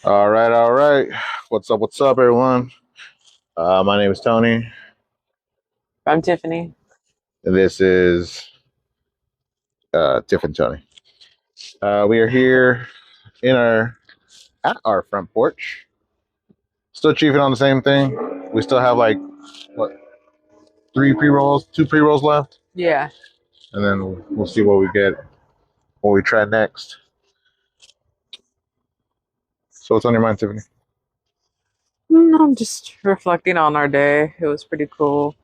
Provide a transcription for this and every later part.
All right, all right. What's up, everyone? My name is Tony, I'm Tiffany. and this is Tiff and Tony. We are here in our at our front porch, still chiefing on the same thing. We still have like what three pre rolls, two pre rolls left, Yeah. and then we'll see what we get, what we try next. So what's on your mind, Tiffany? I'm just reflecting on our day. It was pretty cool.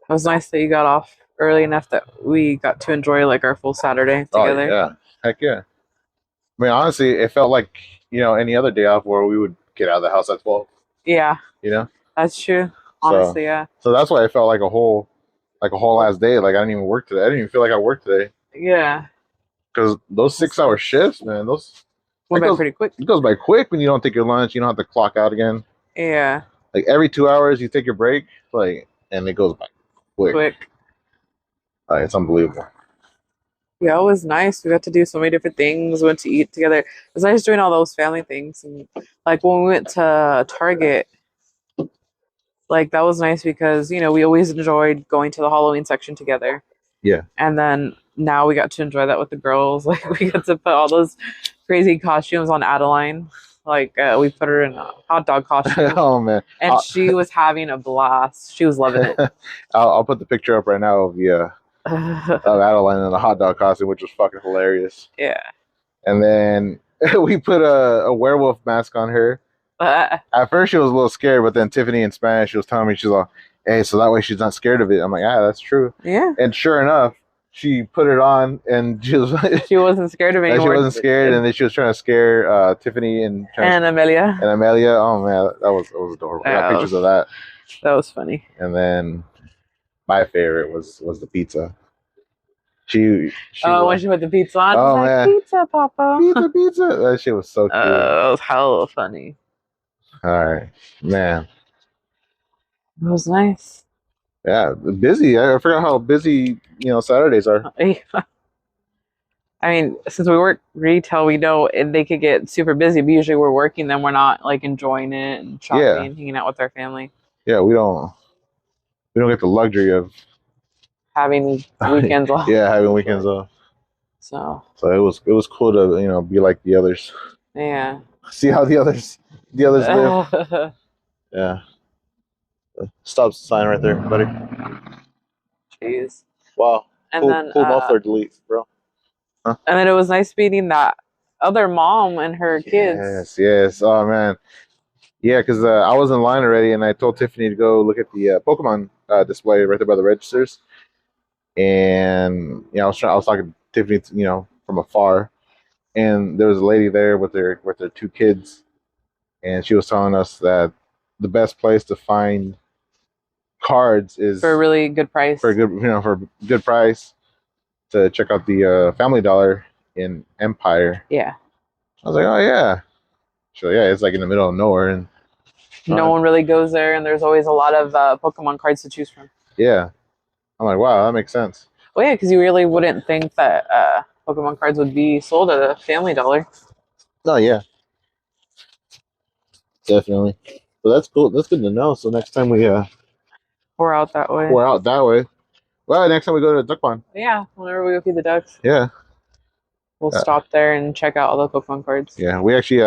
It was nice that you got off early enough that we got to enjoy like our full Saturday Oh together. yeah, heck yeah. I mean, honestly, it felt like any other day off where we would get out of the house at 12. Yeah, You know, that's true. so Honestly, yeah. so that's why it felt like a whole last day. Like I didn't even work today. I didn't even feel like I worked today Yeah. because those That's 6 hour nice. shifts, man, those that Went by goes pretty quick. it goes by quick when you don't take your lunch. You don't have to clock out again. Yeah. Like every 2 hours, you take your break, like, and it goes by quick. Quick. It's unbelievable. Yeah, it was nice. We got to do so many different things. We went to eat together. It was nice doing all those family things. And like when we went to Target, like that was nice because, we always enjoyed going to the Halloween section together. Yeah. And then now we got to enjoy that with the girls. Like we got to put all those crazy costumes on Adeline. Like we put her in a hot dog costume, Oh man, and she was having a blast. She was loving it. I'll put the picture up right now of the of Adeline in the hot dog costume, which was fucking hilarious. Yeah. And then we put a werewolf mask on her. At first, she was a little scared, but then Tiffany in Spanish, she was telling me, she's like, "Hey, so that way she's not scared of it." I'm like, "Yeah, that's true." Yeah. And sure enough, she put it on, and she was She wasn't scared of me she anymore. wasn't scared, and then she was trying to scare Tiffany And Amelia. and Amelia. Oh man, that was adorable. I got Yeah, pictures of that. that was funny. And then my favorite was the pizza. She Oh, when was she put the pizza on, she's oh like, man, "Pizza, Papa." pizza. That shit was so cute. That was hella funny. All right, man. It was nice. Yeah, busy. I forgot how busy Saturdays are. I mean, since we work retail, we know they could get super busy, but usually we're working them. We're not like enjoying it and shopping Yeah, and hanging out with our family, yeah. We don't get the luxury of having weekends off. yeah having weekends off. So, So it was cool to be like the others. yeah. See how the others live. Yeah. Stop sign right there, buddy. Jeez. Wow. And Cool then, cool muffler delete, bro. Huh? and then it was nice meeting that other mom and her kids. Yes, yes. Oh man. Yeah, because I was in line already, and I told Tiffany to go look at the Pokemon display right there by the registers. And I was talking to Tiffany, from afar, and there was a lady there with their two kids, and she was telling us that the best place to find cards is For a really good price. for a good price to check out the Family Dollar in Empire. Yeah. I was like, oh yeah, so yeah, it's like in the middle of nowhere, and No one really goes there, and there's always a lot of Pokemon cards to choose from. yeah, I'm like, wow, that makes sense. Well, yeah, because you really wouldn't think that Pokemon cards would be sold at a Family Dollar. Oh yeah, definitely. So that's cool. That's good to know. So next time We're out that way. we're out that way. Well, next time we go to Duck Pond. Yeah, whenever we go feed the ducks, Yeah. we'll Uh, stop there and check out all the Pokemon cards. yeah. We actually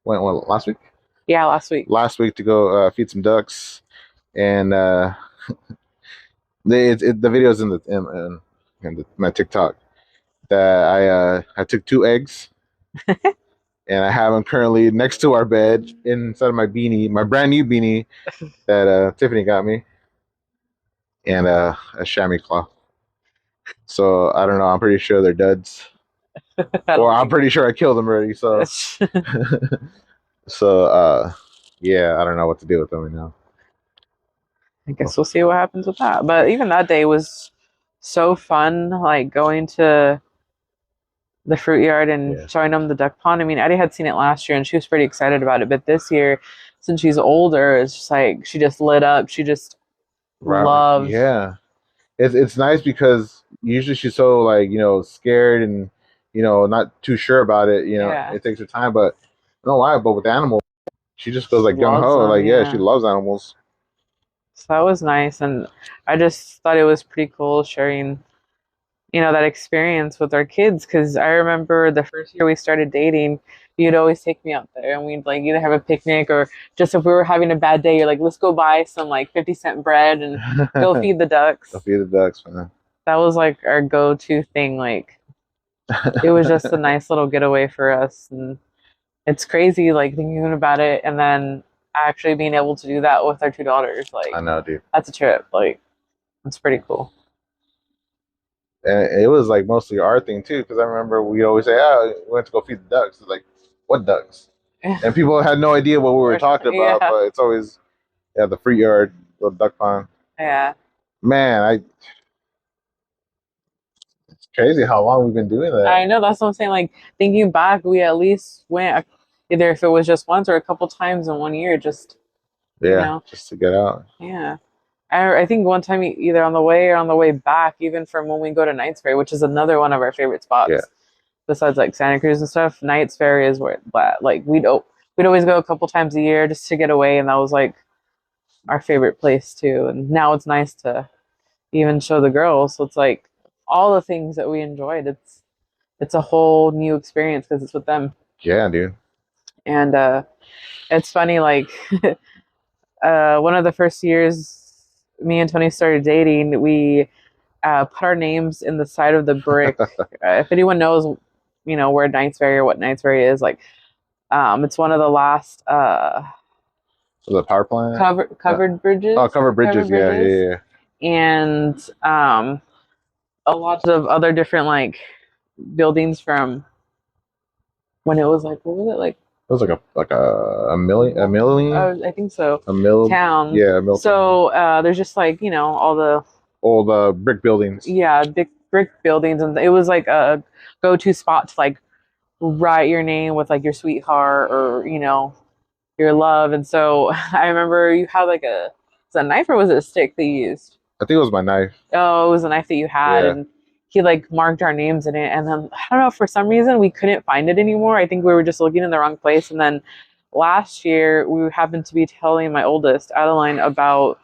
went last week. Yeah, last week. Last week to go feed some ducks, and the videos in my TikTok that I took 2 eggs and I have them currently next to our bed inside of my beanie, my brand new beanie that Tiffany got me, and a chamois claw. So I don't know. I'm pretty sure they're duds, or I'm pretty sure I killed them already. So so yeah, I don't know what to do with them right now. I guess we'll see what happens with that. But even that day was so fun, like going to the fruit yard and Yeah. showing them the duck pond. I mean, Eddie had seen it last year and she was pretty excited about it. But this year, since she's older, it's just like she just lit up. She just loved. Yeah, it's nice because usually she's so like scared and not too sure about it. Yeah. It takes her time, but don't know why, but with animals, she just goes like gung Loves ho. them, Like, yeah, she yeah. loves animals. So that was nice, and I just thought it was pretty cool sharing, that experience with our kids. Because I remember the first year we started dating, you'd always take me out there, and we'd like either have a picnic or just if we were having a bad day, you're like, let's go buy some like 50-cent bread and go feed the Go ducks. feed the ducks, man. That was like our go-to thing. Like it was just a nice little getaway for us, and it's crazy like thinking about it, and then actually being able to do that with our two daughters. I Like know, dude. that's a trip. Like it's pretty cool. And it was like mostly our thing too, because I remember we always say, "Ah, we went to go feed the ducks." It's like, what ducks? And people had no idea what we were talking about, Yeah, but it's always the free yard, the duck pond. yeah. Man, it's crazy how long we've been doing that. I know that's what I'm saying. Like thinking back, we at least went either if it was just once or a couple times in one year. Just you Yeah, know, just to get out. yeah. I think one time either on the way or on the way back, even from when we go to Knights Ferry, which is another one of our favorite Yeah, spots, besides like Santa Cruz and stuff. Knights Ferry is where like we'd always go a couple times a year just to get away, and that was like our favorite place too. And now it's nice to even show the girls. So it's like all the things that we enjoyed. It's a whole new experience because it's with them. yeah, dude. And it's funny, like one of the first years me and Tony started dating, we put our names in the side of the brick. If anyone knows, where Knightsbury or what Knightsbury is, like, it's one of the last The power plant. covered bridges. Oh, covered bridges. Covered Yeah, bridges, yeah, yeah. and a lot of other different like buildings from when it was like what was it like It was like a million, I think so. a mill. Town. Yeah, a mill town. So there's just like all the All the brick buildings. yeah big brick buildings, and it was like a go-to spot to like write your name with like your sweetheart or your love. And so I remember you had like was it a knife or was it a stick that you used? I think it was my knife. Oh, it was a knife that you had, Yeah. and he like marked our names in it. And then I don't know, for some reason we couldn't find it anymore. I think we were just looking in the wrong place. And then last year we happened to be telling my oldest, Adeline, about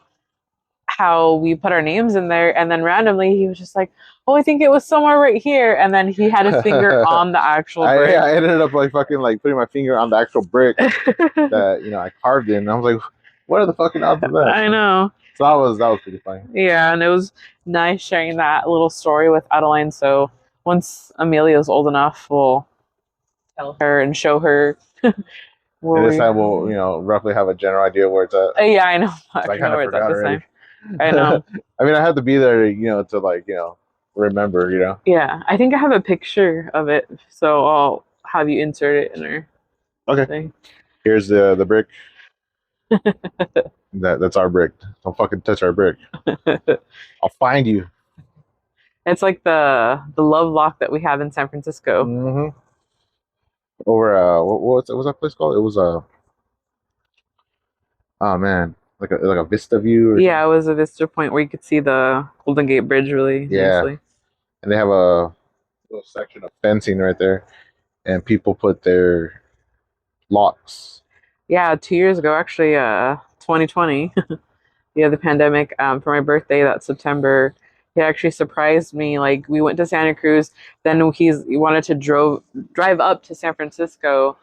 how we put our names in there, and then randomly he was just like, "Oh, I think it was somewhere right here," and then he had his finger on the actual brick. I ended up like fucking like putting my finger on the actual brick that I carved in. And I was like, what are the fucking odds of that? I know. So that was pretty funny. Yeah, and it was nice sharing that little story with Adeline. So once Amelia's old enough, we'll tell her and show her where And this we. time we'll roughly have a general idea where it's at. Yeah, I know. I I kind know of where it's at forgot this already. time. I know. I mean, I have to be there, to like remember. Yeah, I think I have a picture of it, so I'll have you insert it in our Okay. thing. Here's the brick. That's our brick. Don't fucking touch our brick. I'll find you. It's like the love lock that we have in San Francisco. Mm-hmm. Over what's that place called? It was oh man, like a vista view. Or Yeah, it was a vista point where you could see the Golden Gate Bridge really nicely. And they have a little section of fencing right there, and people put their locks. Yeah, 2 years ago, actually, 2020, yeah, the pandemic, for my birthday that September, he actually surprised me. Like we went to Santa Cruz, then he wanted to drive up to San Francisco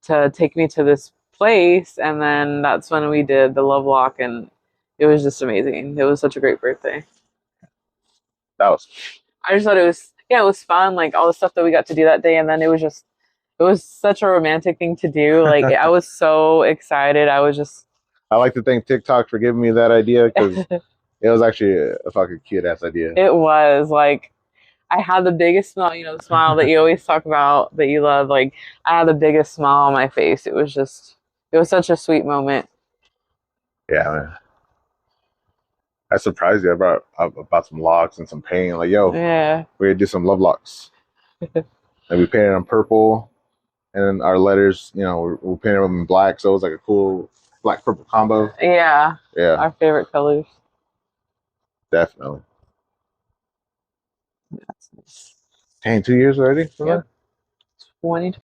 to take me to this place, and then that's when we did the love walk, and it was just amazing. It was such a great birthday. That was I just thought it was fun, like all the stuff that we got to do that day, and then it was such a romantic thing to do. Like I was so excited. I was just I like to thank TikTok for giving me that idea because it was actually a fucking cute ass idea. it was like I had the biggest smile, the smile that you always talk about that you love. Like I had the biggest smile on my face. It was such a sweet moment. Yeah, man. I surprised you. I bought some locks and some paint. Like, yo, Yeah. we're gonna do some love locks, and we painted them purple, and then our letters, we painted them in black, so it was like a cool black purple combo. Yeah. Yeah, Our favorite colors. definitely. That's nice. Dang, 2 years already? Yep. 2020.